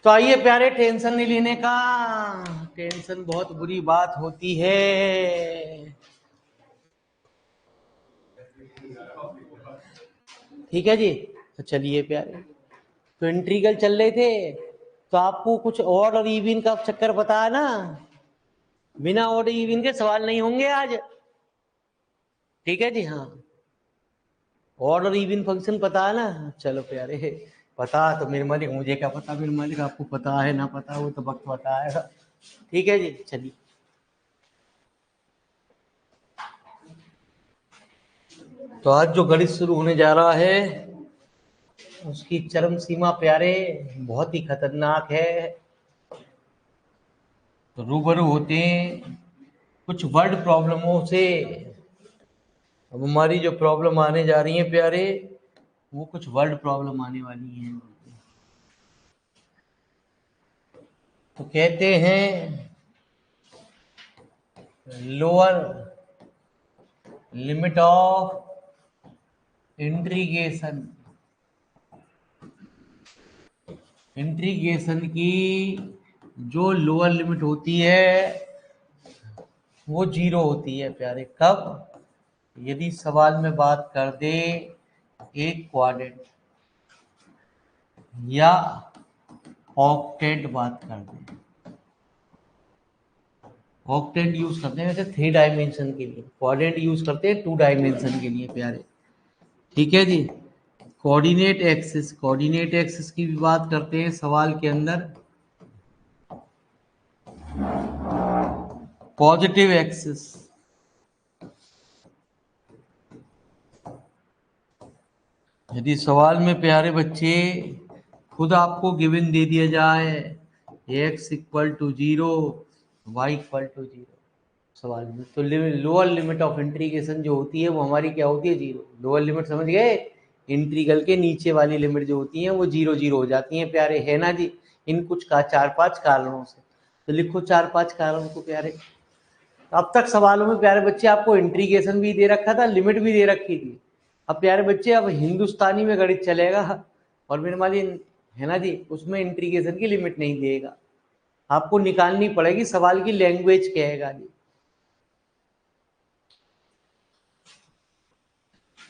तो आइए प्यारे, टेंशन नहीं लेने का। टेंशन बहुत बुरी बात होती है। ठीक है जी। तो चलिए प्यारे, तो इंट्रीगल चल रहे थे, तो आपको कुछ ऑड और इवन का चक्कर पता है ना। बिना ऑड इवन के सवाल नहीं होंगे आज। ठीक है जी। हाँ, ऑड और इवन फंक्शन पता है ना। चलो प्यारे, पता तो मेरे मालिक, मुझे क्या पता मेरे मालिक, आपको पता है ना पता, वो तो वक्त बताएगा। ठीक है जी। चलिए, तो आज जो गणित शुरू होने जा रहा है उसकी चरम सीमा प्यारे बहुत ही खतरनाक है। तो रूबरू होते हैं कुछ वर्ड प्रॉब्लमों से। अब हमारी जो प्रॉब्लम आने जा रही है प्यारे, वो कुछ वर्ड प्रॉब्लम आने वाली है। तो कहते हैं lower limit of integration, integration की जो लोअर लिमिट होती है वो 0 होती है प्यारे। कब? यदि सवाल में बात कर दे एक क्वाड्रेंट या ऑक्टेंट बात कर दे। ऑक्टेंट यूज करते हैं वैसे 3 डायमेंशन के लिए, क्वाड्रेंट यूज करते हैं 2 डायमेंशन के लिए प्यारे। ठीक है जी। कोऑर्डिनेट एक्सिस, कोऑर्डिनेट एक्सिस की भी बात करते हैं सवाल के अंदर। पॉजिटिव एक्सिस, यदि सवाल में प्यारे बच्चे खुद आपको गिवन दे दिया जाए x equal to 0, y equal to 0 सवाल में, तो लोअर लिमिट ऑफ इंट्रीगेशन जो होती है वो हमारी क्या होती है? 0। लोअर लिमिट समझ गए? इंट्रीगल के नीचे वाली लिमिट जो होती है वो 0 0 हो जाती है प्यारे, है ना जी। इन कुछ का 4-5 कारणों से। तो लिखो 4-5 कारण को प्यारे। अब तक सवालों में प्यारे बच्चे आपको इंट्रीगेशन भी दे रखा था, लिमिट भी दे रखी थी। अब प्यारे बच्चे अब हिंदुस्तानी में गणित चलेगा, और मेरे वाली है ना जी, उसमें इंट्रीगेशन की लिमिट नहीं देगा। आपको निकालनी पड़ेगी सवाल की लैंग्वेज कहेगा जी।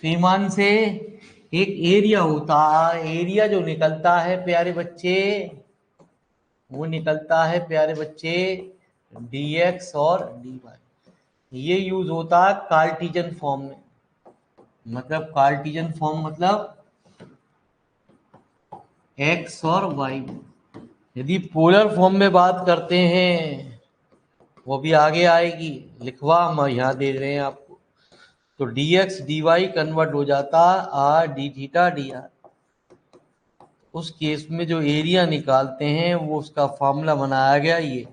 ईमान से एक एरिया होता है, एरिया जो निकलता है प्यारे बच्चे, वो निकलता है प्यारे बच्चे dx और dy। ये यूज होता है कार्टिजन फॉर्म में। मतलब कार्टिजन फॉर्म मतलब x और y में। यदि पोलर फॉर्म में बात करते हैं, वो भी आगे आएगी, लिखवा हम यहाँ दे रहे हैं आपको। तो dx dy कन्वर्ट हो जाता r d थीटा dr। उस केस में जो एरिया निकालते हैं वो उसका फॉर्मूला बनाया गया ये।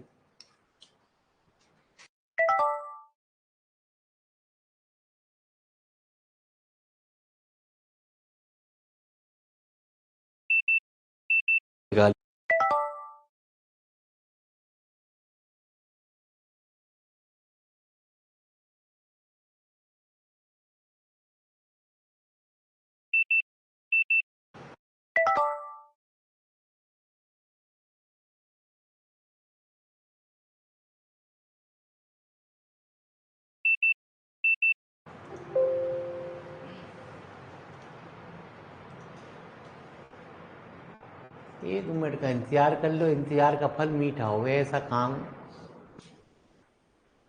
एक मिनट का इंतजार कर लो, इंतजार का फल मीठा हो, ऐसा काम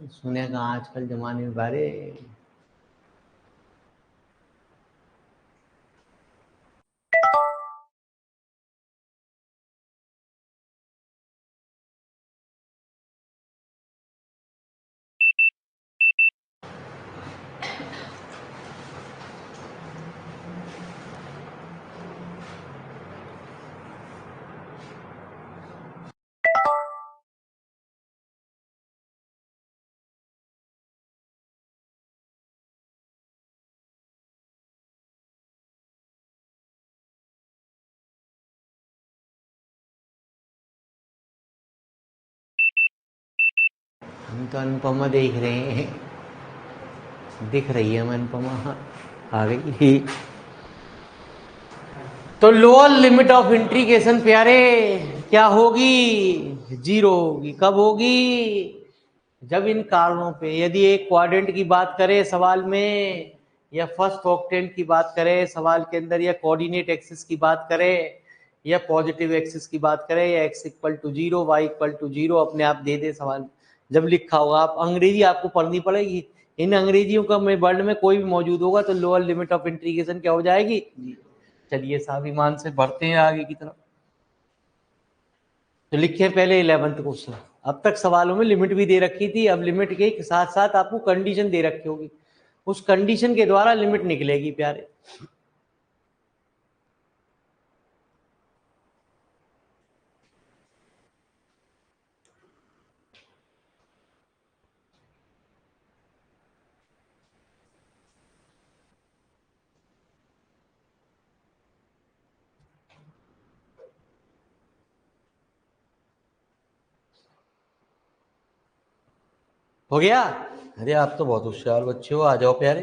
सुनेगा आजकल जमाने में बारे। हम तो अनुपमा देख रहे हैं, दिख रही है हमें अनुपमा, आ गई। तो लोअर लिमिट ऑफ इंट्रीगेशन प्यारे क्या होगी? जीरो होगी। कब होगी? जब इन कारणों पे, यदि एक क्वाड्रेंट की बात करें सवाल में, या फर्स्ट ऑक्टेंट की बात करें सवाल के अंदर, या कोऑर्डिनेट एक्सिस की बात करें, या पॉजिटिव एक्सिस की बात करें, या x equal to zero, y equal to zero अपने आप दे दे सवाल जब लिखा होगा। आप अंग्रेजी आपको पढ़नी पड़ेगी। इन अंग्रेजियों का में वर्ड में कोई भी मौजूद होगा तो लोअर लिमिट ऑफ इंटीग्रेशन क्या हो जाएगी? चलिए स्वाभिमान से बढ़ते हैं आगे की तरफ। तो लिखे पहले 11th क्वेश्चन। अब तक सवालों में लिमिट भी दे रखी थी, अब लिमिट के साथ साथ आपको कंडीशन दे रखी होगी, उस कंडीशन के द्वारा लिमिट निकलेगी प्यारे। हो गया? अरे आप तो बहुत होशियार बच्चे हो, आ जाओ प्यारे।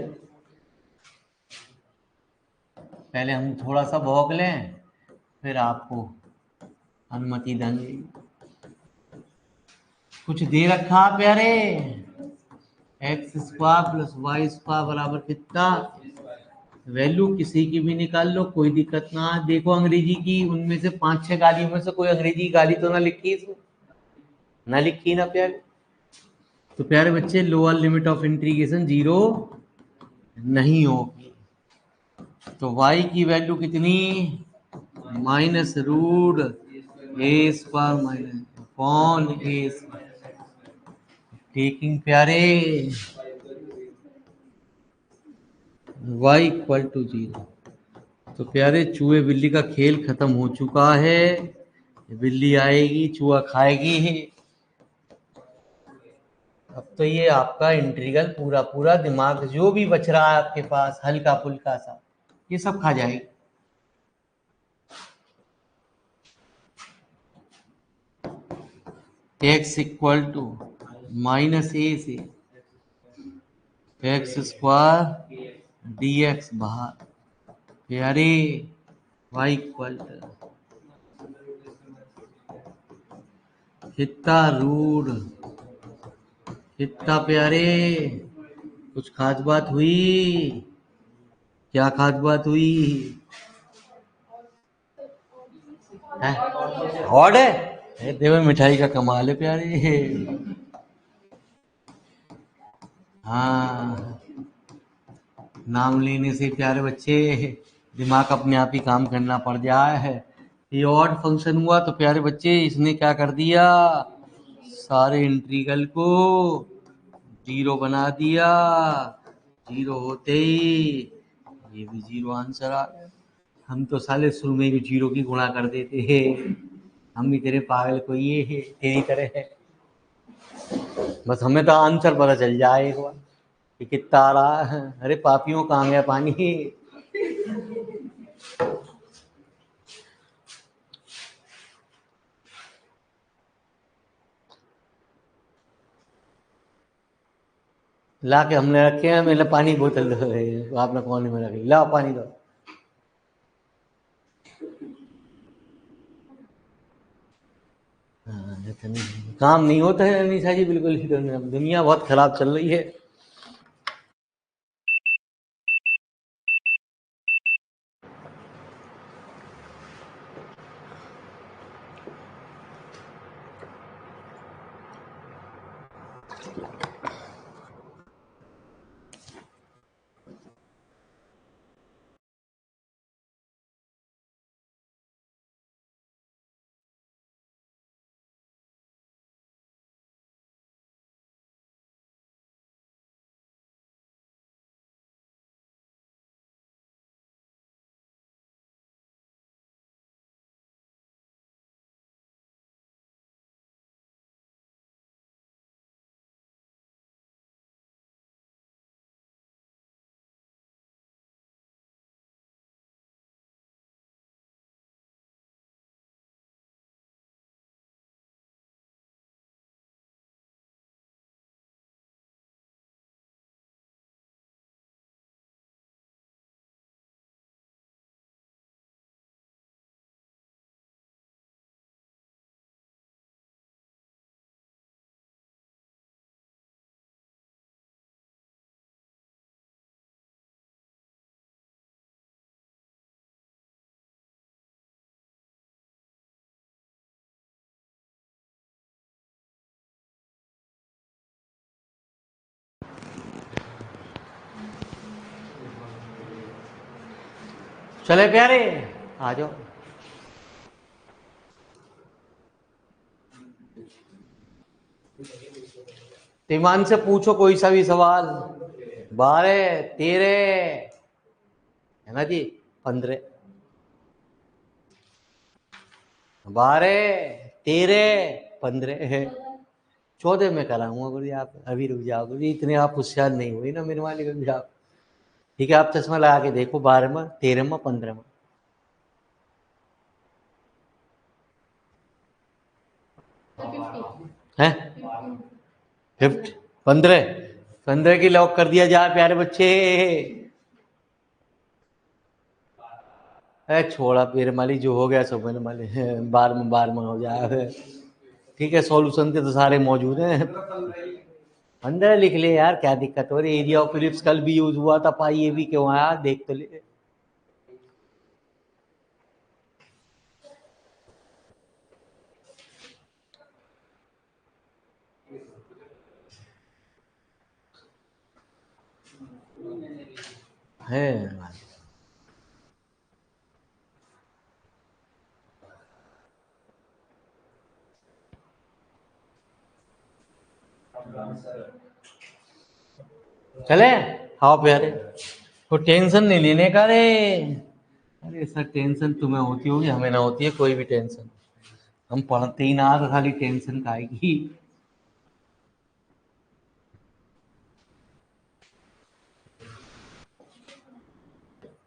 पहले हम थोड़ा सा भौंक लें, फिर आपको अनुमति देंगे। कुछ दे रखा प्यारे, x square plus y square बराबर कितना? वैल्यू किसी की भी निकाल लो, कोई दिक्कत ना। देखो अंग्रेजी की उनमें से 5-6 गालियों में से कोई अंग्रेजी की गाली तो ना लिखी इसमें, ना लिखी ना प्यारे। तो प्यारे बच्चे lower limit of integration zero नहीं होगी। तो y की वैल्यू कितनी? माइनस रूट ए स्क्वायर माइनस अपॉन ए। टेकिंग प्यारे y इक्वल टू जीरो। तो प्यारे चूहे बिल्ली का खेल खत्म हो चुका है। बिल्ली आएगी, चूहा खाएगी। अब तो ये आपका इंटीग्रल पूरा पूरा दिमाग जो भी बच रहा है आपके पास हल्का फुल्का सा, ये सब खा जाएगी। एक्स इक्वल टू माइनस ए से एक्स स्क्वायर डी एक्स बाहर, प्यारे वाई इक्वल टू कितना रूट कितना प्यारे। कुछ खास बात हुई? क्या खास बात हुई है? हॉट है? देवे मिठाई का कमाल है प्यारे। हाँ, नाम लेने से प्यारे बच्चे दिमाग अपने आप ही काम करना पड़ जाए है। ये ऑड फंक्शन हुआ तो प्यारे बच्चे इसने क्या कर दिया? सारे इंटीग्रल को जीरो बना दिया। जीरो होते ही ये भी जीरो आंसर आ गया। हम तो साले शुरू में भी जीरो की गुणा कर देते हैं। हम भी तेरे पागल को ये है तेरी तरह है। बस हमें तो आंसर पता चल जाए एक बार कि कितना आ रहा है। अरे पापियों कहाँ गया पानी? ला के हमने रखे हैं, मेरे पानी की बोतल दो, आपने कौन में रखी? लाओ पानी दो। हाँ, काम नहीं होता है अनीसा जी, बिल्कुल ही। दुनिया बहुत खराब चल रही है। चले प्यारे आ जाओ। ईमान से पूछो कोई सा भी सवाल। 12, 13 है ना जी, 15, 12, 13, 15 है, 14 में कराऊंगा गुरु जी। आप अभी रुक जाओ गुरु जी, इतने आप होशियार नहीं हुई ना मेरे वाले गुरु जी आप। ठीक है, आप चश्मा लगा के देखो, 12वां, 13वां, 15वां है। 50, 15, 15 की लॉक कर दिया जाए प्यारे बच्चे। छोड़ा मेरे माली, जो हो गया सो मेरे माली, बार में हो जाए। ठीक है, सॉल्यूशन के तो सारे मौजूद हैं, 15 लिख ले यार, क्या दिक्कत हो रही। एरिया ऑफ इलिप्स कल भी यूज हुआ था, पाई ये भी क्यों आया, देख तो ले। है चले, हाँ प्यारे, तो टेंशन नहीं लेने का रे। अरे सर, टेंशन तुम्हें होती होगी, हमें ना होती है कोई भी टेंशन। हम पढ़ते ही ना, तो खाली टेंशन खाएगी।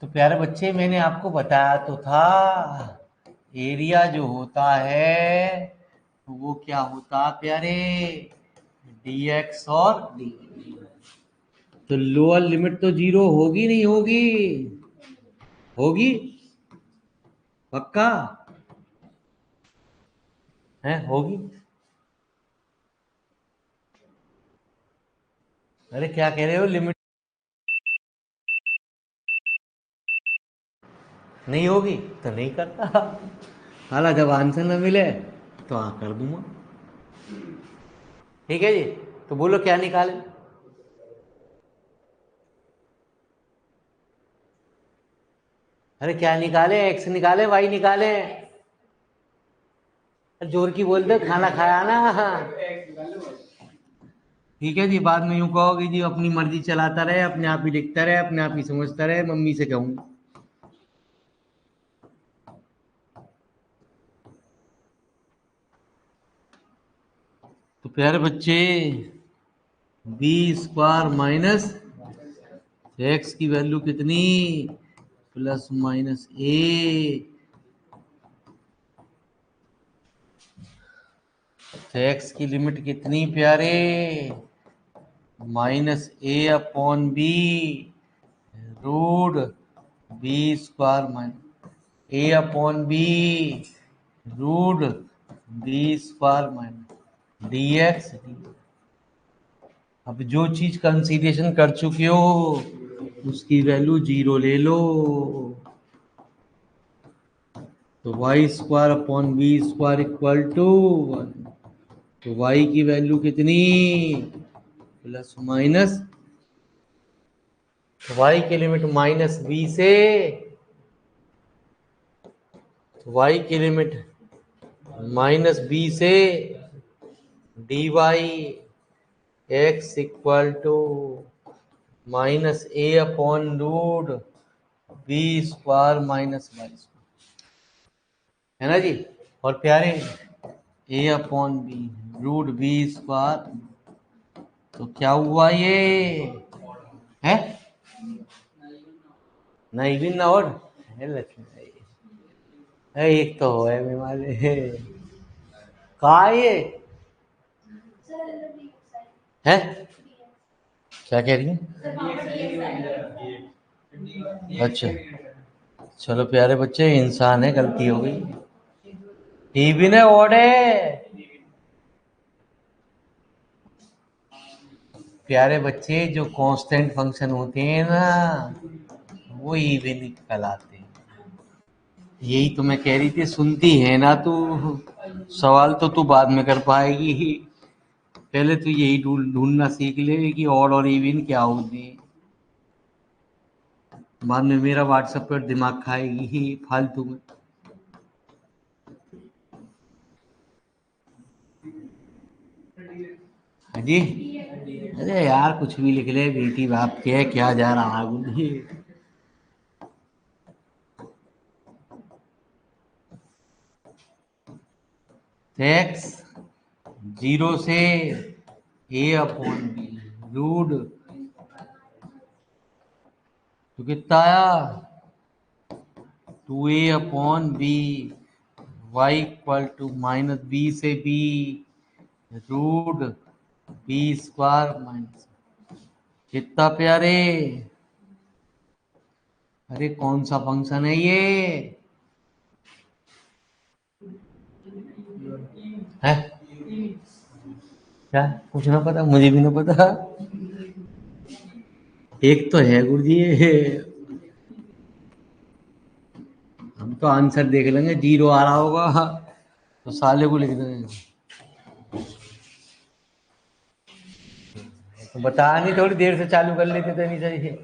तो प्यारे बच्चे, मैंने आपको बताया तो था, एरिया जो होता है तो वो क्या होता प्यारे, dx और dy। तो लोअर लिमिट तो 0 होगी नहीं होगी, होगी पक्का है, होगी। अरे क्या कह रहे हो, लिमिट नहीं होगी तो नहीं करता। हाला जब आंसर न मिले तो हाँ कर दूंगा। ठीक है जी, तो बोलो क्या निकाले। अरे क्या निकाले, एक्स निकाले, वाई निकाले। जोर की बोल दो, खाना खाया ना। ठीक है जी, बाद में यूं कहोगे जी अपनी मर्जी चलाता रहे, अपने आप ही लिखता रहे, अपने आप ही समझता रहे, मम्मी से कहूंगा। तो प्यारे बच्चे, बी स्क्वायर माइनस एक्स की वैल्यू कितनी, प्लस माइनस ए, तो एक्स की लिमिट कितनी प्यारे, minus A upon B root B square minus A upon B root B square minus D X. अब जो चीज कंसीडरेशन कर चुके हो उसकी वैल्यू 0 ले लो। तो Y square upon B square equal to 1। तो वाई की वैल्यू कितनी, प्लस माइनस, वाई की लिमिट माइनस बी से, वाई की लिमिट माइनस बी से D Y X equal to minus A upon root B square minus Y square, है ना जी। और प्यारे, A upon B root B square, तो क्या हुआ ये है, नहीं भी ना, और है लक्ष्मी है, एक तो है मेरे कहा ये है, क्या कह रही है। अच्छा, चलो प्यारे बच्चे, इंसान है, गलती हो गई। टीवी ने ओढ़े प्यारे बच्चे, जो कांस्टेंट फंक्शन होते हैं ना वो इवन कहलाते हैं। यही तो मैं कह रही थी, सुनती है ना तू, सवाल तो तू बाद में कर पाएगी, पहले तो यही ढूंढना सीख ले कि ऑड और इवन क्या होते हैं। बाद में मेरा व्हाट्सएप पर दिमाग खाएगी ही फालतू में। हाँ जी। अरे यार कुछ भी लिख ले, बेटी बाप के क्या जा रहा है गुंडी। एक्स जीरो से ए अपॉन बी रूड, तो कितना आया 2a/b, Y equal to minus B से B root B square minus, कितना प्यारे। अरे कौन सा फंक्शन है ये है? क्या कुछ ना पता, मुझे भी ना पता। एक तो है गुरुजी ये, हम तो आंसर देख लेंगे, जीरो आ रहा होगा तो साले को लिख देंगे। तो बता नहीं, थोड़ी देर से चालू कर लेते तो नहीं सही।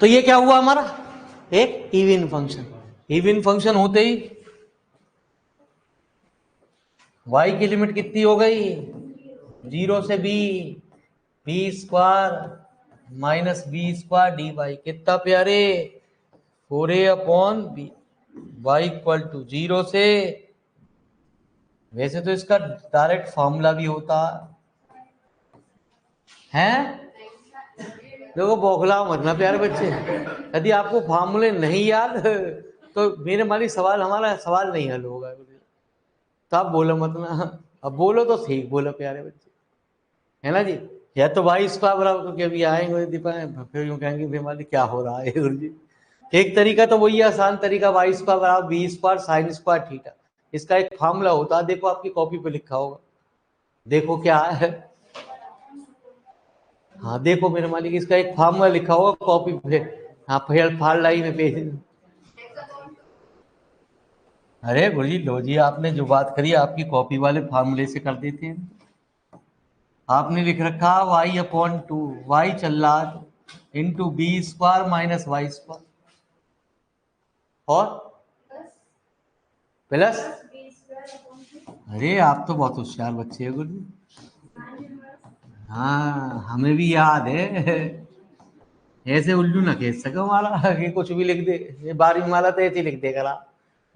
तो ये क्या हुआ हमारा, एक इवन फंक्शन। इवन फंक्शन होते ही y की लिमिट कितनी हो गई, 0 से b square minus b square d y, कितना प्यारे, 4a/b, y इक्वल टू 0 से, वैसे तो इसका डायरेक्ट फॉर्मूला भी होता है, देखो बौखलाओ मत ना प्यारे बच्चे, यदि आपको फार्मूले नहीं याद तो मेरे मालिक सवाल, हमारा सवाल नहीं हल होगा, तो आप बोलो मत ना, अब बोलो तो ठीक बोलो प्यारे बच्चे, है ना जी। या तो वाई स्क्वायर बराबर, क्योंकि अभी आएंगे फिर यूँ कहेंगे भाई मालिक क्या हो रहा है गुरु जी। एक तरीका तो वही आसान तरीका, वाई स्क्वायर बराबर b square sine square theta, इसका एक फार्मूला होता है, देखो आपकी कॉपी पे लिखा होगा, देखो क्या है, हाँ देखो मेरे मालिक इसका एक फार्मूला लिखा होगा कॉपी पे, हाँ फिर फाड़ लाई में पेज। अरे गुरु जी लो जी, आपने जो बात करी आपकी कॉपी वाले फार्मूले से कर देते हैं, आपने लिख रखा y/2, y चल रहा into b square minus Y square और प्लस, अरे आप तो बहुत होशियार बच्चे हैं गुरु जी, हाँ हमें भी याद है, ऐसे उल्लू ना खेल सको हमारा कि कुछ भी लिख दे, ये बारी माला तो ऐसे लिख दे करा,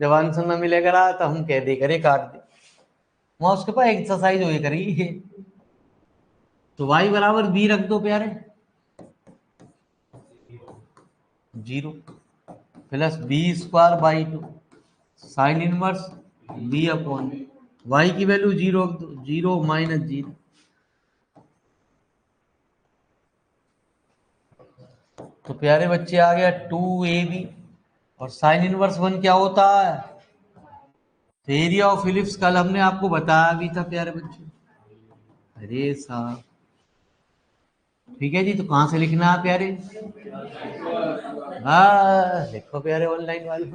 जब आंसर ना मिले करा तो हम कह दे करे काट दे, वहां उसके पास एक्सरसाइज हुई करी, तो y बराबर बी रख दो प्यारे, 0 plus b square by 2 sine inverse b/, y की वैल्यू 0, 0 माइनस 0, तो प्यारे बच्चे आ गया 2ab, और साइन इनवर्स 1 क्या होता है, तो एरिया ऑफ इलिप्स कल हमने आपको बताया भी था प्यारे बच्चे, अरे साहब ठीक है जी, तो कहाँ से लिखना है प्यारे, हाँ लिखो प्यारे ऑनलाइन वाले,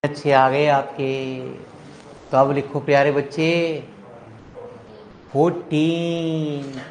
अच्छे आ गए आपके, तो अब लिखो प्यारे बच्चे 14,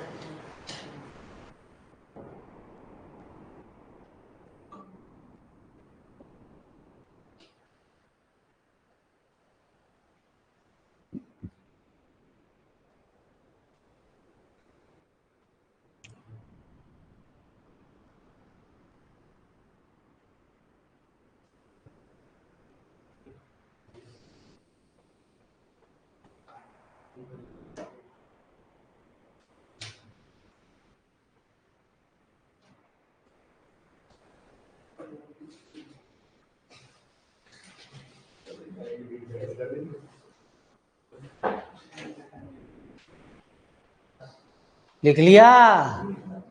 लिख लिया?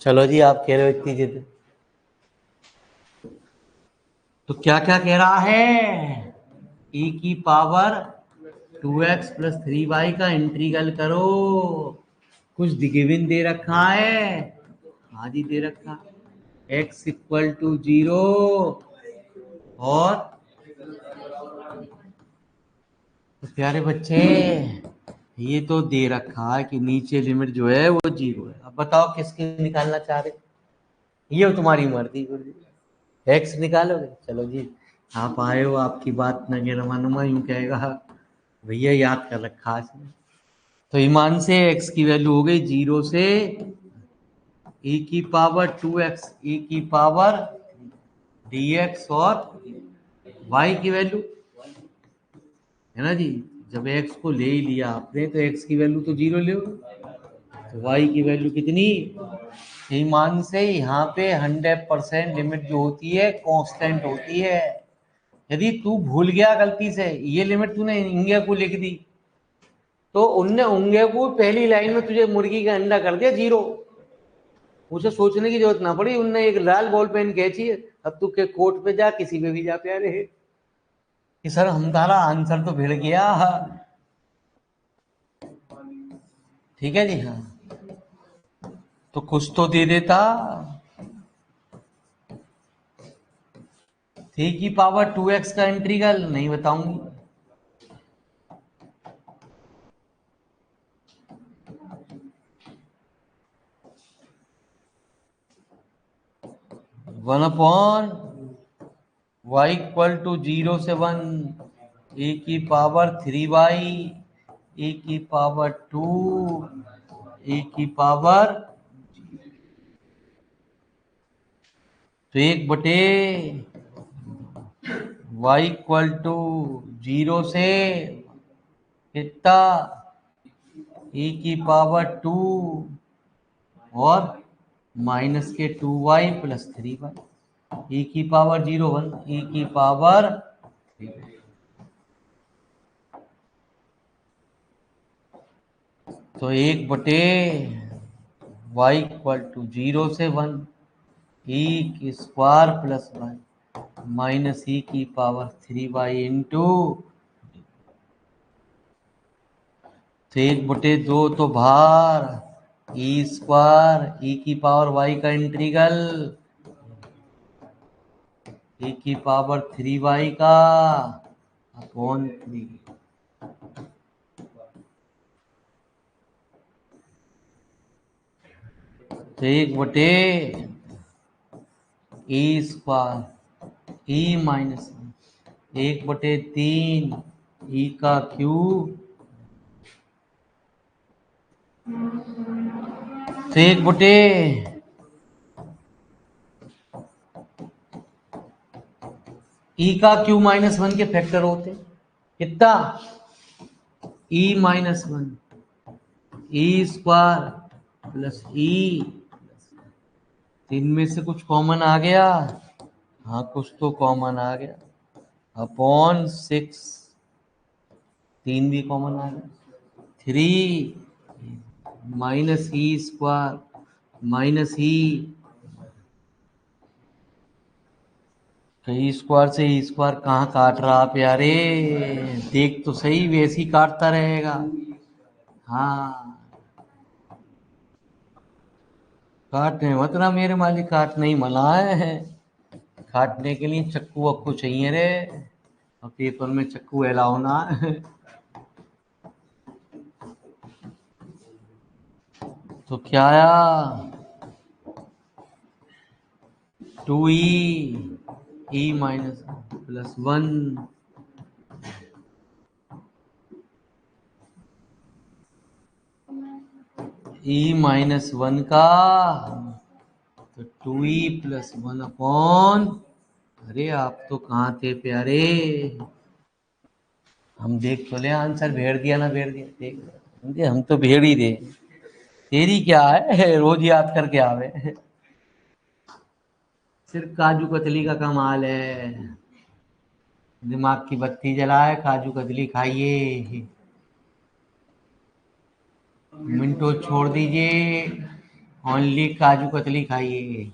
चलो जी, आप कह रहे हो इतनी जिद, तो क्या क्या कह रहा है? e की पावर 2x प्लस 3y का इंटीग्रल करो। कुछ गिवन दे रखा है? हाँ जी, दे रखा। x इक्वल टू 0 और तो प्यारे बच्चे, ये तो दे रखा है कि नीचे लिमिट जो है वो 0 है। अब बताओ किसकी निकालना चाह रहे? ये तुम्हारी मर्जी गुरुजी। एक्स निकालोगे? चलो जी, आप आए हो, आपकी बात न गिरमानुमा यूं कहेगा भैया, याद कर रखा है। तो ईमान से x की वैल्यू हो गई 0 से e की पावर 2x e की पावर dx और y की वैल्यू है ना जी। जब x को ले ही लिया आपने तो x की वैल्यू तो 0 ले, तो y की वैल्यू कितनी? ईमान से यहाँ पे 100% लिमिट जो होती है कांस्टेंट होती है। यदि तू भूल गया गलती से ये लिमिट तूने इंगे को लिख दी, तो उनने उंगे को पहली लाइन में तुझे मुर्गी का अंडा कर दिया 0। उसे सोचने की जरूरत ना पड़ी, उनने एक लाल बॉल पेन खींची, अब तू के कोर्ट पे जा, किसी पे भी जा प्यारे कि सर हमारा आंसर तो भिड़ गया। ठीक है जी, हाँ, तो कुछ तो दे देता। 3 की पावर 2x का इंटीग्रल नहीं बताऊंगी। 1/y इक्वल टू 0 से 1 e की पावर 3y e की पावर 2 e की पावर तो 1/y इक्वल टू 0 से कितना e की पावर 2 और माइनस के 2y प्लस 3y e की पावर 0 1 e की पावर 3। तो 1/y इक्वल टू 0 से 1 e की square plus y minus e की पावर 3y इंटू तो 1/2 तो भार e स्क्वायर e की पावर y का इंटीग्रल e की पावर 3y का अपॉन 3। तो 1/e square e minus 1/3 e का क्यूब तो 1/, e का क्यू माइनस 1 के फैक्टर होते कितना? e minus 1 e square plus e, तीन में से कुछ कॉमन आ गया? हाँ, कुछ तो कॉमन आ गया, अपॉन 6, 3 भी कॉमन आ गया, 3 माइनस ई स्क्वायर माइनस ई, तो ई स्क्वायर से ई स्क्वायर कहाँ काट रहा प्यारे? देख तो सही, वैसे ही काटता रहेगा। हाँ, काटने मत ना मेरे मालिक, काटने ही मना है। काटने के लिए चक्कू वक्कू चाहिए रे, और पेपर में चक्कू अलाउ ना है। तो क्या आया? 2e minus plus 1 e minus 1 का तो 2e प्लस 1 अपॉन, अरे आप तो कहाँ थे प्यारे? हम देख तो ले आंसर, भेड़ दिया ना भेड़ दिया, देख हम तो भेड़ ही दे। तेरी क्या है, रोज याद करके आवे। सिर्फ काजू कतली का कमाल है। दिमाग की बत्ती जलाए, काजू कतली खाइए। मिंटो छोड़ दीजिए, ओनली काजू कतली खाइए।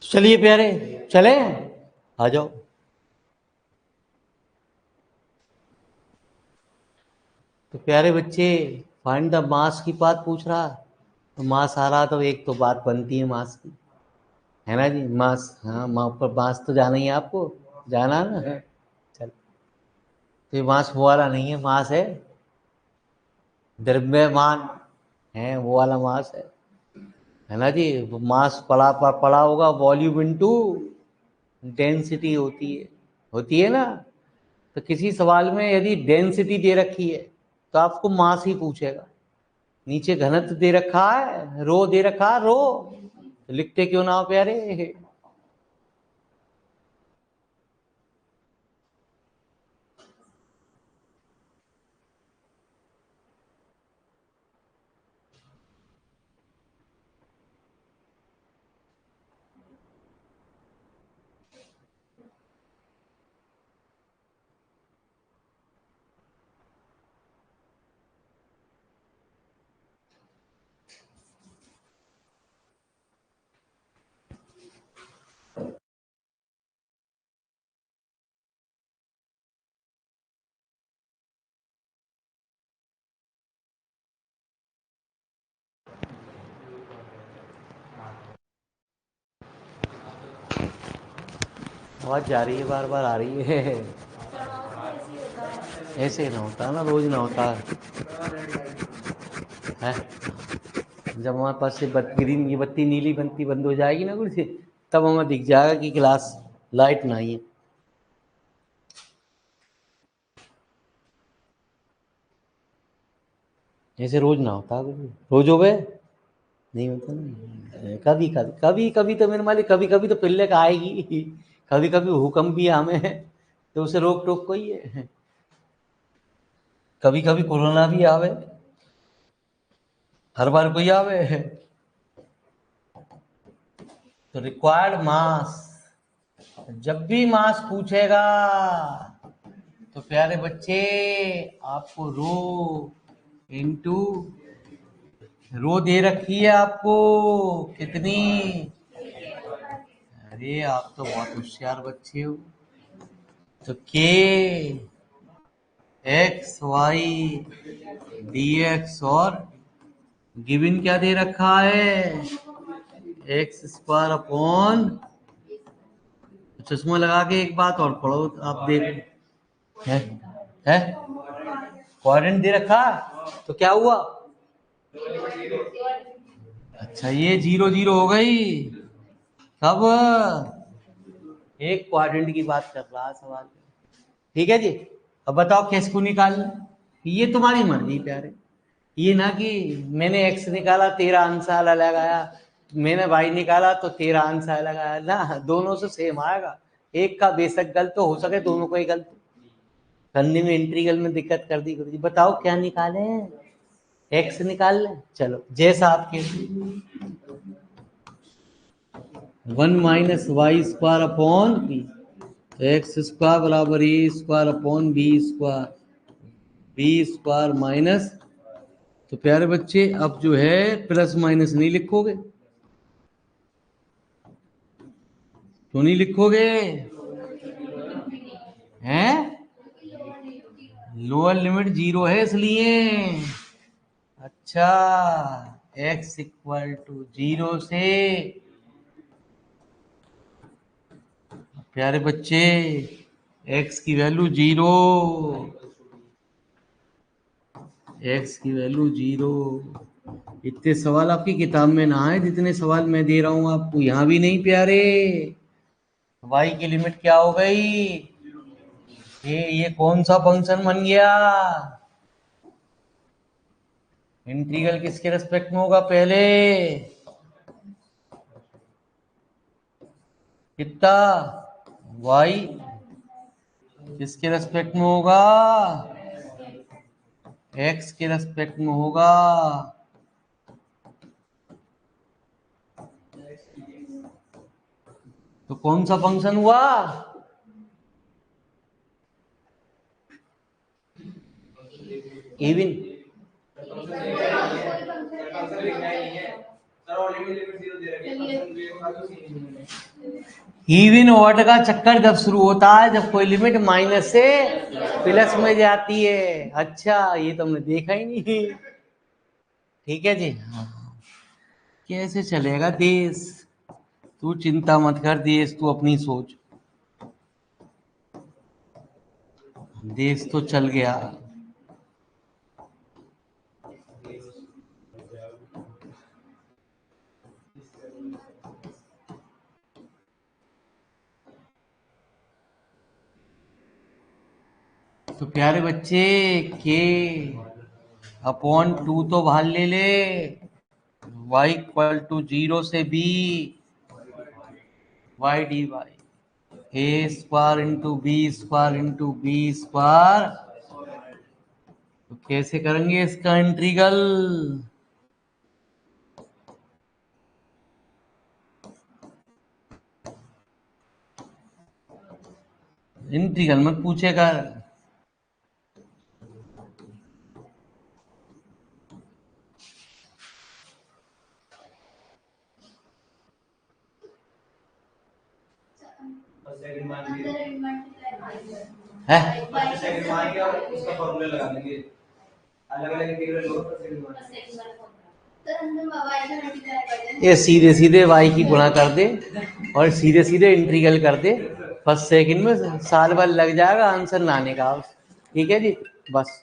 चलिए प्यारे, चले आ जाओ। तो प्यारे बच्चे, फाइंड द मास की बात पूछ रहा, तो मास आ रहा तो एक तो बात बनती है मास की, है ना जी। मास, हाँ, पर मास तो जाना ही है आपको, जाना ना। चल, तो ये मास वो वाला नहीं है, मास है द्रव्यमान, है वो वाला मास है ना जी। मास पढ़ा होगा, वॉल्यूम इनटू डेंसिटी होती है ना। तो किसी सवाल में यदि डेंसिटी दे रखी है तो आपको मास ही पूछेगा। नीचे घनत्व दे रखा है, रो दे रखा है, रो, तो लिखते क्यों ना हो प्यारे। आवाज जा रही है, बार बार आ रही है। ऐसे ना होता ना, रोज ना होता है। जब हमारे पास से ग्रीन की बत्ती नीली बत्ती बंद हो जाएगी ना कुछ, तब हमें दिख जाएगा कि क्लास लाइट ना आई है। ऐसे रोज ना होता कुछ, रोज हो गए नहीं होता ना। कभी कभी कभी कभी तो मेरे मालिक, कभी कभी तो पिल्ले का आएगी, कभी कभी हुक्म भी हमें है, तो उसे रोक टोक कोई है। कभी कभी कोरोना भी आवे, हर बार कोई आवे। तो रिक्वायर्ड मास, जब भी मास पूछेगा तो प्यारे बच्चे आपको रो इंटू रो दे रखी है आपको कितनी। अरे आप तो बहुत होशियार बच्चे हो। तो के एक्स वाई डी एक्स, और गिवन क्या दे रखा है, एक्स स्क्वायर अपॉन। चश्मा लगा के एक बात और पढ़ो आप, देखो है, है क्वाड्रेंट दे रखा, तो क्या हुआ। अच्छा, ये जीरो जीरो हो गई। कब, एक क्वाड्रेंट की बात कर रहा सवाल। ठीक है जी। अब बताओ किसको निकालना, ये तुम्हारी मर्जी प्यारे। ये ना कि मैंने एक्स निकाला तेरा आंसर अलग आया, मैंने वाई निकाला तो तेरा आंसर अलग आया ना, दोनों से सेम आएगा। एक का बेशक गलत हो सके, दोनों को ही गलत करने में, इंटीग्रल में दिक्कत कर दी गुरुजी। बताओ क्या निकाले, एक्स निकाल लें, चलो जैसा आपके। 1 - y² अपॉन एक्स स्क्वायर बराबर A square upon B square, B square minus. तो प्यारे बच्चे अब जो है प्लस माइनस नहीं लिखोगे, तो नहीं लिखोगे हैं, लोअर लिमिट जीरो है इसलिए। अच्छा, x इक्वल टू जीरो से प्यारे बच्चे x की वैल्यू जीरो, x की वैल्यू जीरो। इतने सवाल आपकी किताब में ना है जितने सवाल मैं दे रहा हूं आपको, यहां भी नहीं प्यारे। y की लिमिट क्या हो गई, ये कौन सा फंक्शन बन गया। इंटीग्रल किसके रेस्पेक्ट में होगा पहले, कितना, y किसके रेस्पेक्ट में होगा, x के रेस्पेक्ट में होगा। तो कौन सा फंक्शन हुआ, इवन। इवन ऑड का चक्कर जब शुरू होता है जब कोई लिमिट माइनस से प्लस में जाती है। अच्छा, ये तो हमने देखा ही नहीं। ठीक है जी। हाँ, कैसे चलेगा देश? तू चिंता मत कर देश, तू अपनी सोच, देश तो चल गया। तो प्यारे बच्चे, के अपॉन टू तो बाहर ले ले, y इक्वल टू 0 से b वाई डी वाई ए स्क्वायर इंटू बी स्क्वायर। तो कैसे करेंगे इसका इंटीग्रल? इंटीग्रल मत पूछेगा। है ये सीधे सीधे y की गुणा कर दे और सीधे सीधे इंटीग्रल कर दे, फर्स्ट सेकंड में साल भर लग जाएगा आंसर लाने का। ठीक है जी, बस।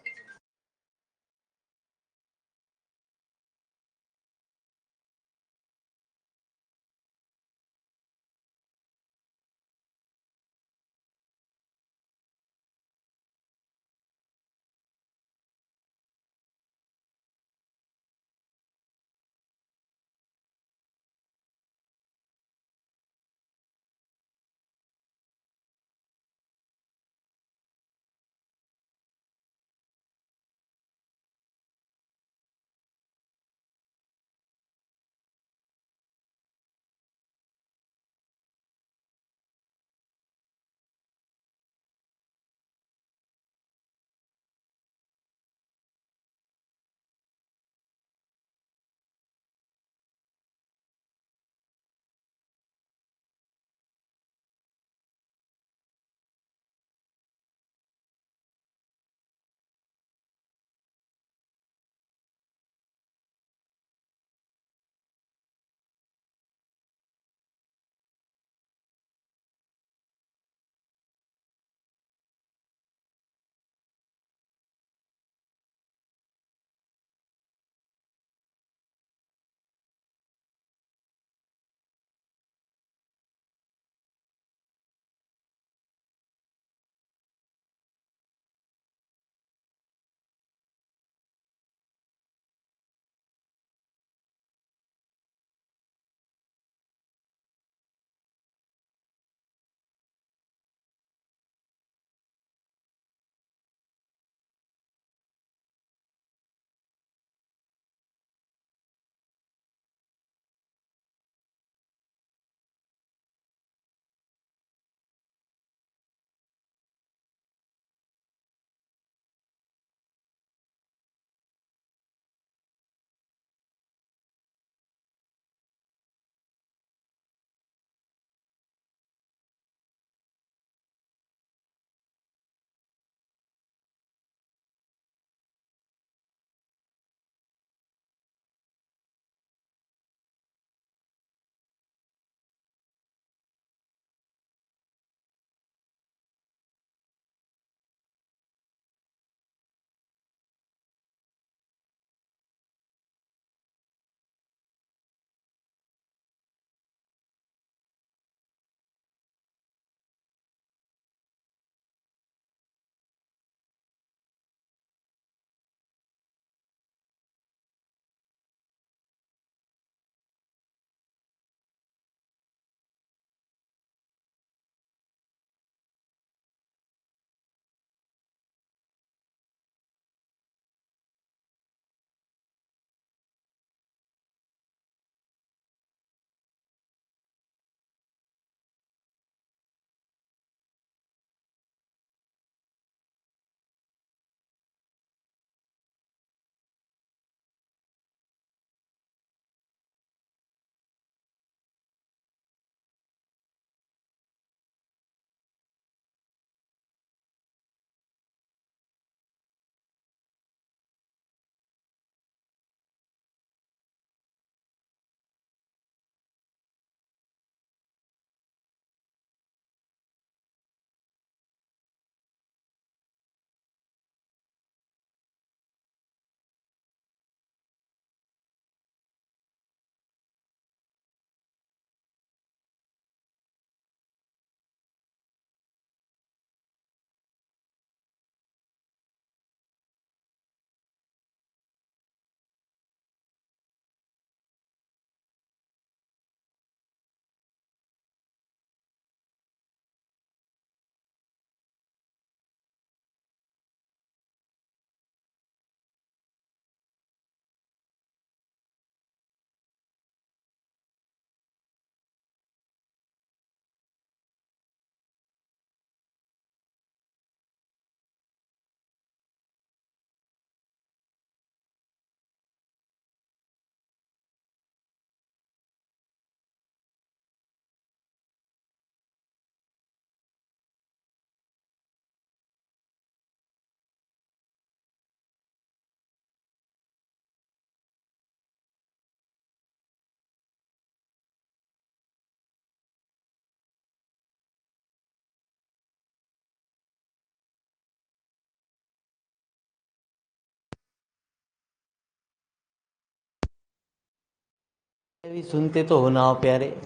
भी सुनते तो हो ना हो प्यारे।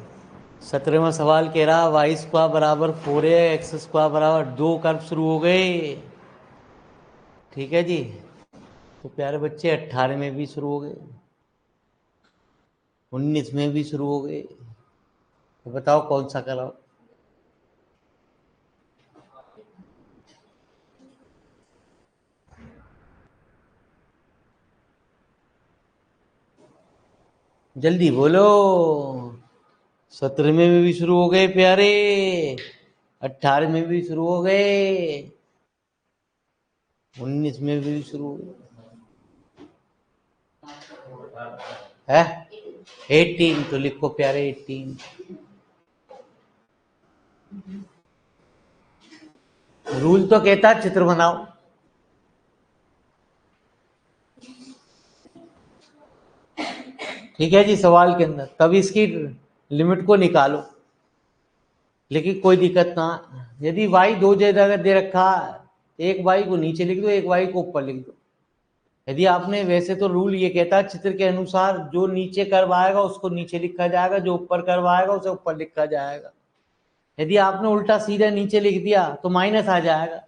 17वां सवाल कह रहा वाई स्क्वायर बराबर 4x स्क्वायर बराबर 2 कर्व शुरू हो गए। ठीक है जी। तो प्यारे बच्चे 18 में भी शुरू हो गए, 19 में भी शुरू हो गए। तो बताओ कौन सा कराओ। जल्दी बोलो। 17 में भी शुरू हो गए प्यारे, 18 में भी शुरू हो गए, 19 में भी शुरू हो गए है। 18 तो लिखो प्यारे 18। रूल तो कहता है चित्र बनाओ। ठीक है जी, सवाल के अंदर तब इसकी लिमिट को निकालो। लेकिन कोई दिक्कत ना, यदि y दो जगह दे रखा, एक y को नीचे लिख दो, एक y को ऊपर लिख दो। यदि आपने, वैसे तो रूल ये कहता है चित्र के अनुसार जो नीचे कर्व आएगा उसको नीचे लिखा जाएगा, जो ऊपर कर्व आएगा उसे ऊपर लिखा जाएगा। यदि आपने उल्टा सीधा नीचे लिख दिया तो माइनस आ जाएगा।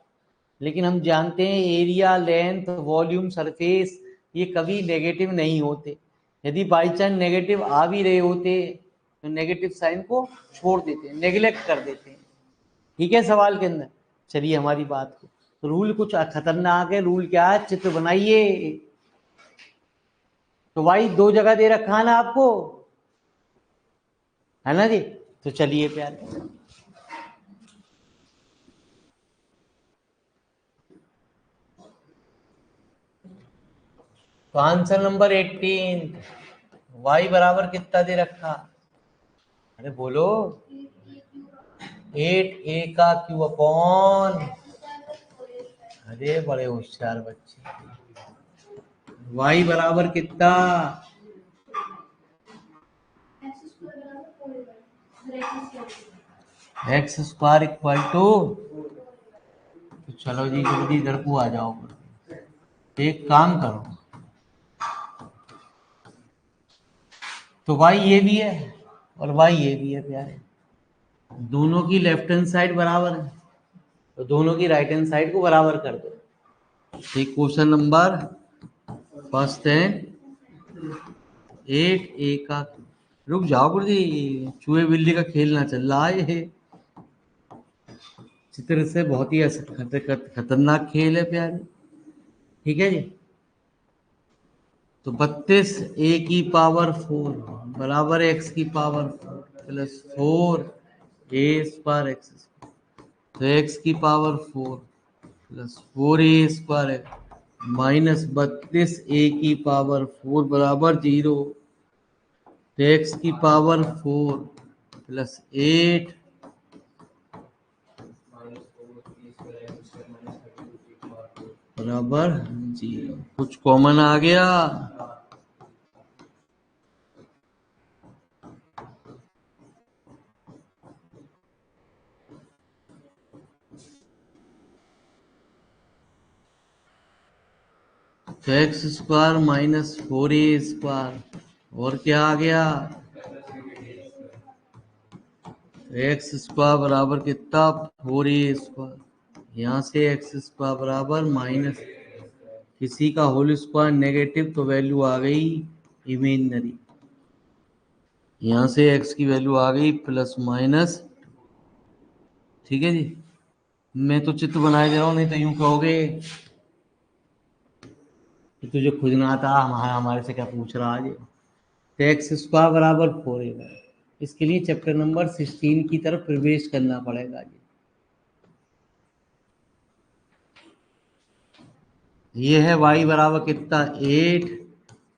लेकिन हम जानते हैं एरिया, लेंथ, वॉल्यूम, सरफेस ये कभी नेगेटिव नहीं होते। यदि बाई चांस नेगेटिव आ भी रहे होते तो नेगेटिव साइन को छोड़ देते हैं, नेग्लेक्ट कर देते हैं। ठीक है सवाल के अंदर। चलिए हमारी बात को, तो रूल कुछ खतरनाक है। रूल क्या है, चित्र बनाइए। तो भाई दो जगह दे रखा है ना आपको, है ना जी। तो चलिए प्यारे, तो आंसर नंबर 18, y बराबर कितना दे रखा। अरे बोलो। 8a का क्यू अपॉन, अरे बड़े होशियार बच्चे। y बराबर कितना, एक्स स्क्वायर इक्वल टू, तो चलो जी जल्दी इधर को आ जाओ। एक काम करो, तो y ये भी है और y ये भी है प्यारे, दोनों की लेफ्ट हैंड साइड बराबर है, तो दोनों की राइट हैंड साइड को बराबर कर दो। एक क्वेश्चन नंबर फर्स्ट है, 8a का, रुक जाओ गुरु जी, चूहे बिल्ली का खेल ना चल रहा है ये। चित्र से बहुत ही खतरनाक खेल है प्यारे। ठीक है जी। तो 32a⁴ बराबर x की पावर 4 प्लस 4a² तो x की power 4 plus 4a² minus 32a⁴ बराबर 0, तो x की पावर 4 प्लस 8 बराबर 0। कुछ कॉमन आ गया, तो x² माइनस 4a², और क्या आ गया, x² बराबर कितना 4a², यहाँ से x² बराबर माइनस किसी का होल स्क्वायर नेगेटिव तो वैल्यू आ गई इमेजिनरी, यहाँ से x की वैल्यू आ गई प्लस माइनस। ठीक है जी। मैं तो चित्र बनाए दे रहा हूँ, नहीं तो यूं कहोगे कि तुझे खुद ना आता, हमारे से क्या पूछ रहा है। तो x² बराबर 4a, इसके लिए चैप्टर नंबर 16 की तरफ प्रवेश करना पड़ेगा जी। ये है y बराबर कितना 8,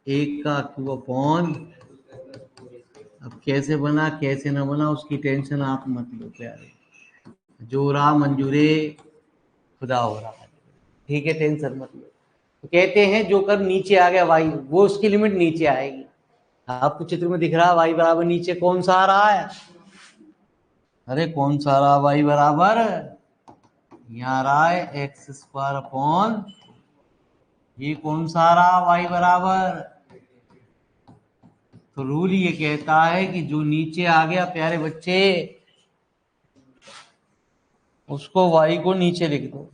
1 का क्यूब अपॉन, अब कैसे बना कैसे ना बना उसकी टेंशन आप मत लो प्यारे, जो रहा मंजूरे खुदा हो रहा है। ठीक है, टेंशन मत लो। तो कहते हैं जो कर नीचे आ गया y, वो उसकी लिमिट नीचे आएगी। आपको चित्र में दिख रहा है y बराबर नीचे कौन सा आ रहा है, अरे कौन सा रहा y बराबर, यहाँ रहा है x² अपॉन, ये कौन सा रहा y बराबर, तो रूल ये कहता है कि जो नीचे आ गया प्यारे बच्चे उसको y को नीचे लिख दो।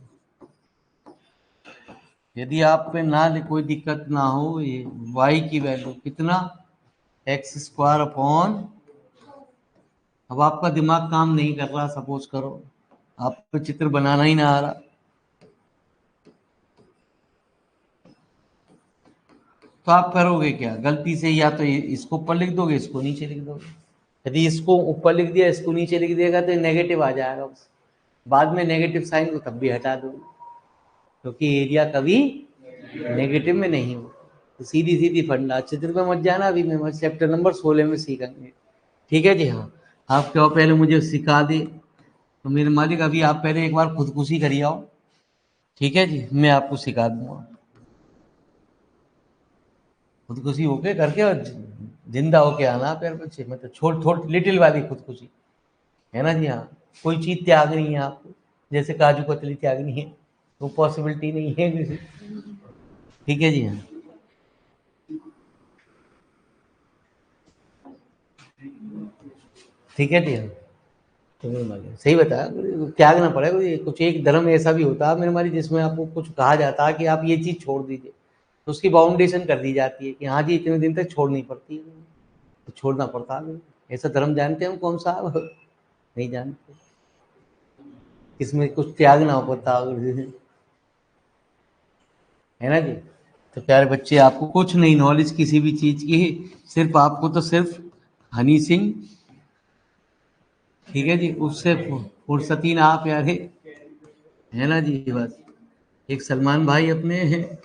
यदि आप पे ना कोई दिक्कत ना हो, ये y की वैल्यू कितना एक्स स्क्वायर अपॉन, अब आपका दिमाग काम नहीं कर रहा, सपोज करो आपको चित्र बनाना ही ना आ रहा, तो आप करोगे क्या? गलती से या तो इसको ऊपर लिख दोगे, इसको नीचे लिख दोगे। यदि इसको ऊपर लिख दिया, इसको नीचे लिख देगा तो नेगेटिव आ जाएगा, बाद में नेगेटिव साइन को तब भी हटा दोगे, क्योंकि एरिया कभी नेगेटिव में नहीं हो। तो सीधी सीधी फंडा, चित्र में मत जाना, अभी मैं चैप्टर नंबर 16 में सीखेंगे। ठीक है जी। हाँ, आप क्यों पहले मुझे सिखा दे, तो मेरे मालिक अभी आप पहले एक बार खुदकुशी करिए आओ। ठीक है जी, मैं आपको सिखा दूंगा। खुदकुशी होके करके और जिंदा होके आना फिर बच्चे, मतलब छोट लिटिल वाली खुदकुशी, है ना जी। हाँ, कोई चीज त्यागनी है आपको, जैसे काजू कतली त्यागनी है, तो पॉसिबिलिटी नहीं है किसी। ठीक है जी। हाँ, ठीक है जी। हाँ, तो मेरे मालिक सही बताया, त्यागना पड़ेगा। कुछ एक धर्म ऐसा भी होता है मेरे मालिक जिसमें आपको कुछ कहा जाता है कि आप ये चीज छोड़ दीजिए, तो उसकी बाउंडेशन कर दी जाती है कि हाँ जी इतने दिन तक छोड़नी पड़ती है, तो छोड़ना पड़ता है। ऐसा धर्म जानते हैं कौन सा? नहीं जानते, इसमें कुछ त्यागना पड़ता है ना जी। तो प्यारे बच्चे, आपको कुछ नहीं नॉलेज किसी भी चीज की, सिर्फ आपको तो सिर्फ हनी सिंह, ठीक है जी, उससे फुर्सती ना प्यारे, है ना जी। बस एक सलमान भाई अपने हैं,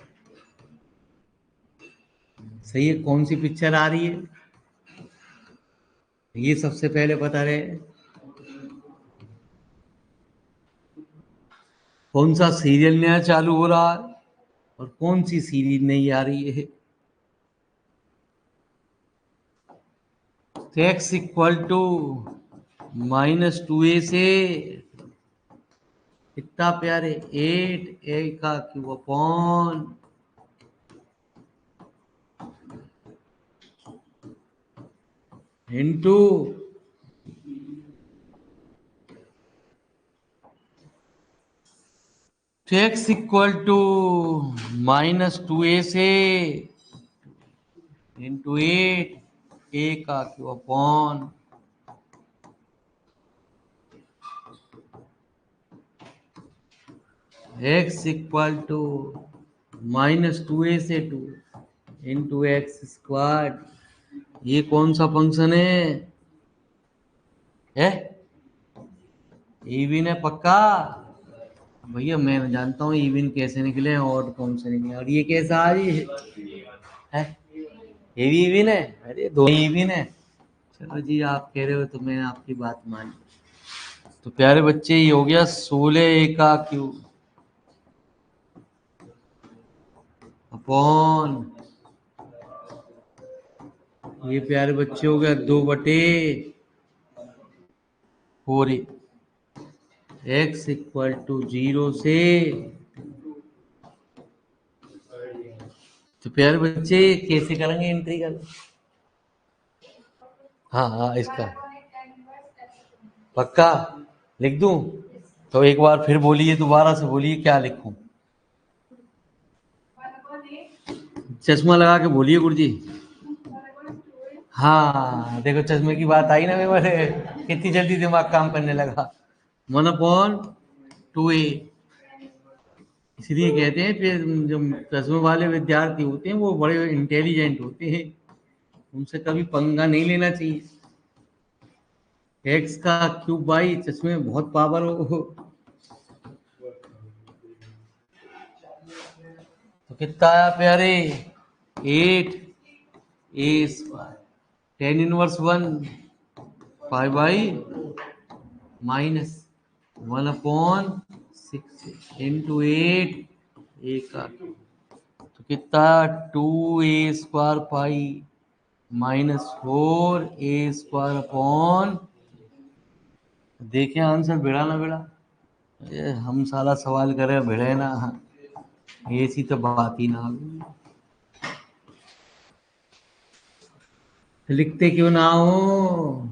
सही है, कौन सी पिक्चर आ रही है ये सबसे पहले बता रहे हैं, कौन सा सीरियल नया चालू हो रहा है और कौन सी सीरीज नई आ रही है। एक्स इक्वल टू -2a से कितना प्यारे 8a का cube upon into x equal to -2a से इंटू 8a का cube upon x equal to -2a से 2 इंटू एक्स स्क्वायर। ये कौन सा फंक्शन है? इविन है पक्का? भैया मैं जानता हूँ इविन कैसे निकले और कौन से निकले, और ये कैसा आ रही है? ये भी इविन है? अरे दो इविन है। चलो जी, आप कह रहे हो तो मैं आपकी बात मान। तो प्यारे बच्चे, ये हो गया 16a का क्यूब अपॉन, ये प्यारे बच्चे हो गया 2/4 एक्स इक्वल टू 0 से। तो प्यारे बच्चे कैसे करेंगे इंटीग्रल? हाँ हाँ, इसका पक्का लिख दूं? तो एक बार फिर बोलिए, दोबारा से बोलिए क्या लिखूं। चश्मा लगा के बोलिए गुरुजी। हाँ देखो, चश्मे की बात आई ना मेरे, कितनी जल्दी दिमाग काम करने लगा। 1/2a, इसलिए कहते हैं फिर जो चश्मे वाले विद्यार्थी होते हैं वो बड़े इंटेलिजेंट होते हैं, उनसे कभी पंगा नहीं लेना चाहिए। एक्स का क्यूब बाई चश्मे में बहुत पावर हो, तो कितना आया प्यारे? 8a², 10⁻1 5/-1/6 इंटू 8 a का, तो कितना? 2a² -4a² अपॉन, देखें आंसर भिड़ा ना भिड़ा। ये हम साला सवाल करे भिड़े ना, ऐसी तो बात ही ना। लिखते क्यों ना हो?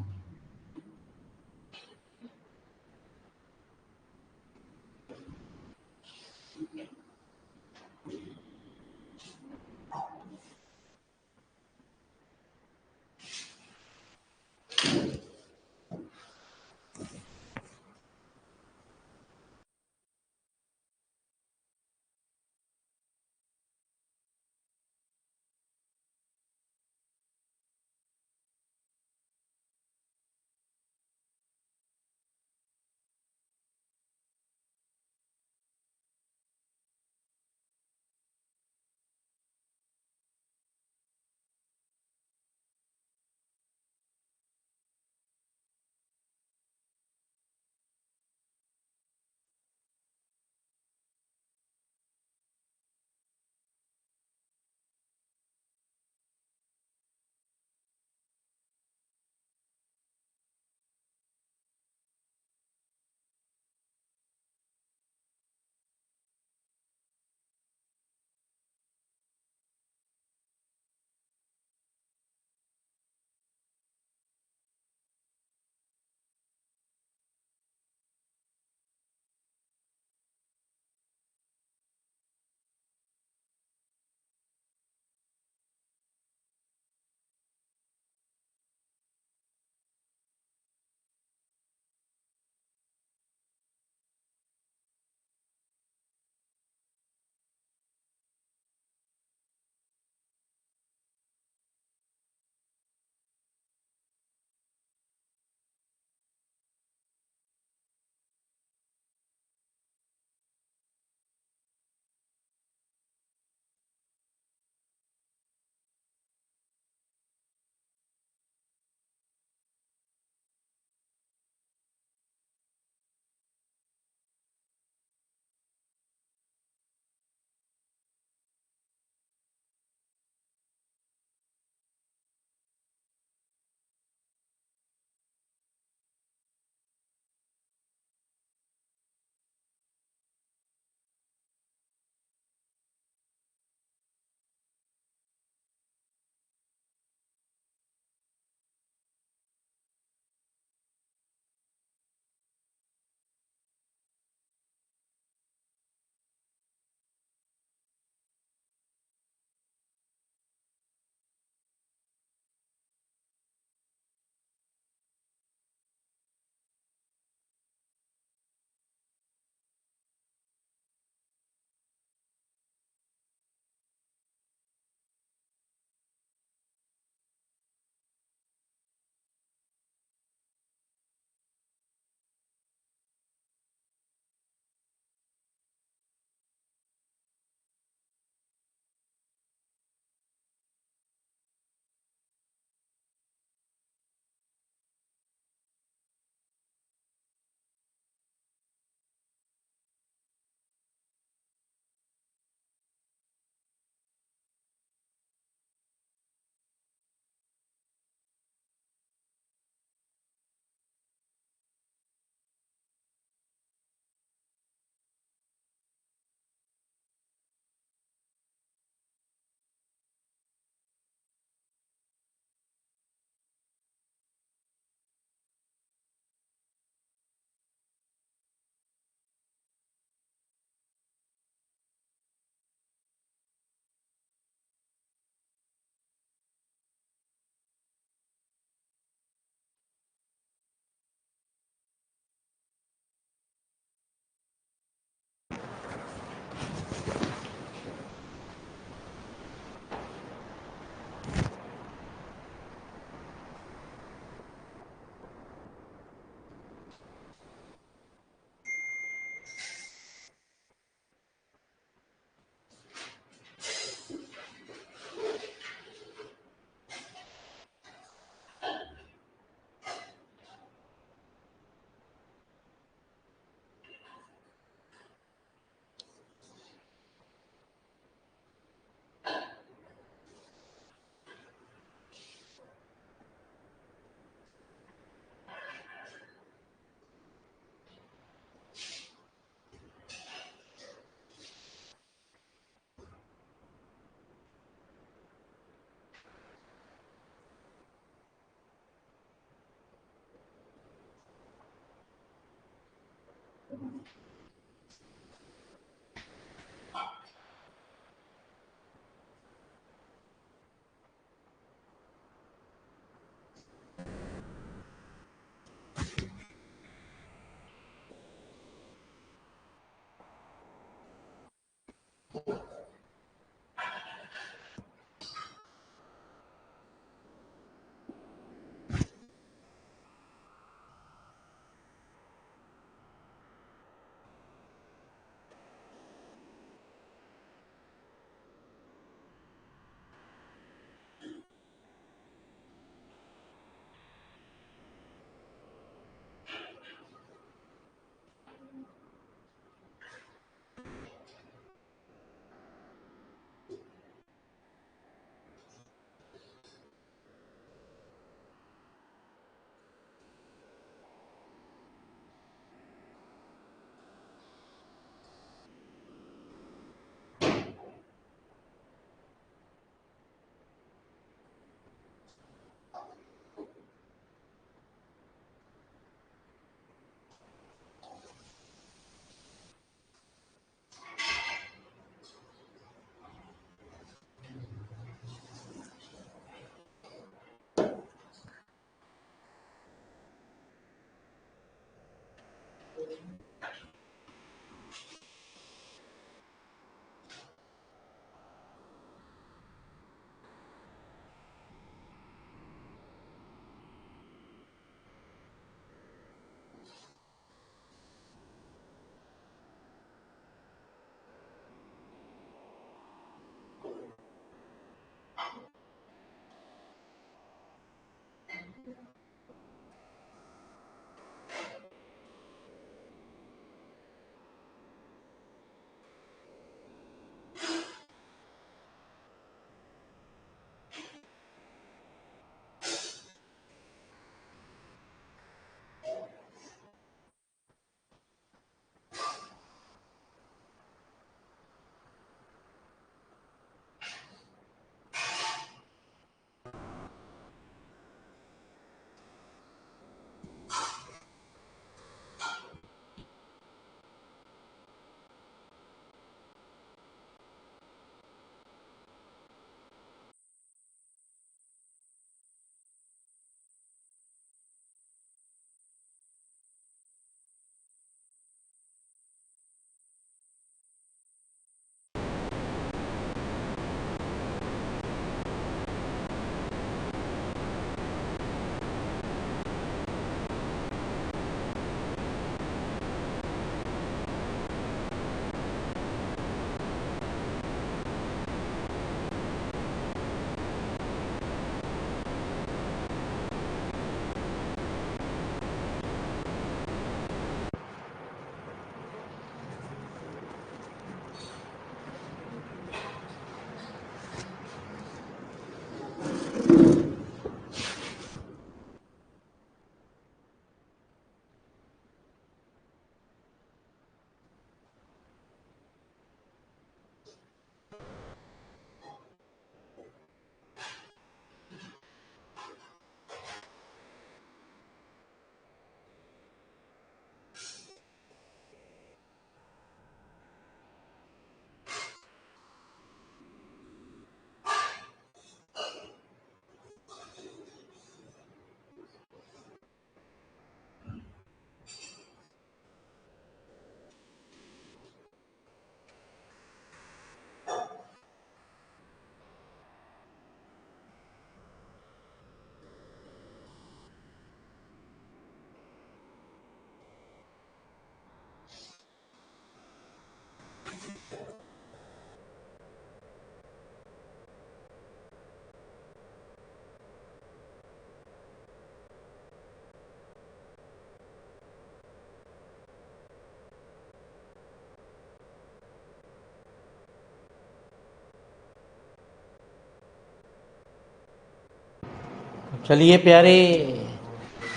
चलिए प्यारे,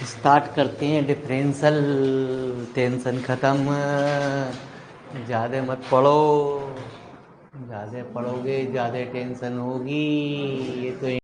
स्टार्ट करते हैं डिफरेंशियल। टेंशन ख़त्म, ज़्यादा मत पढ़ो, ज़्यादा पढ़ोगे ज़्यादा टेंशन होगी। ये तो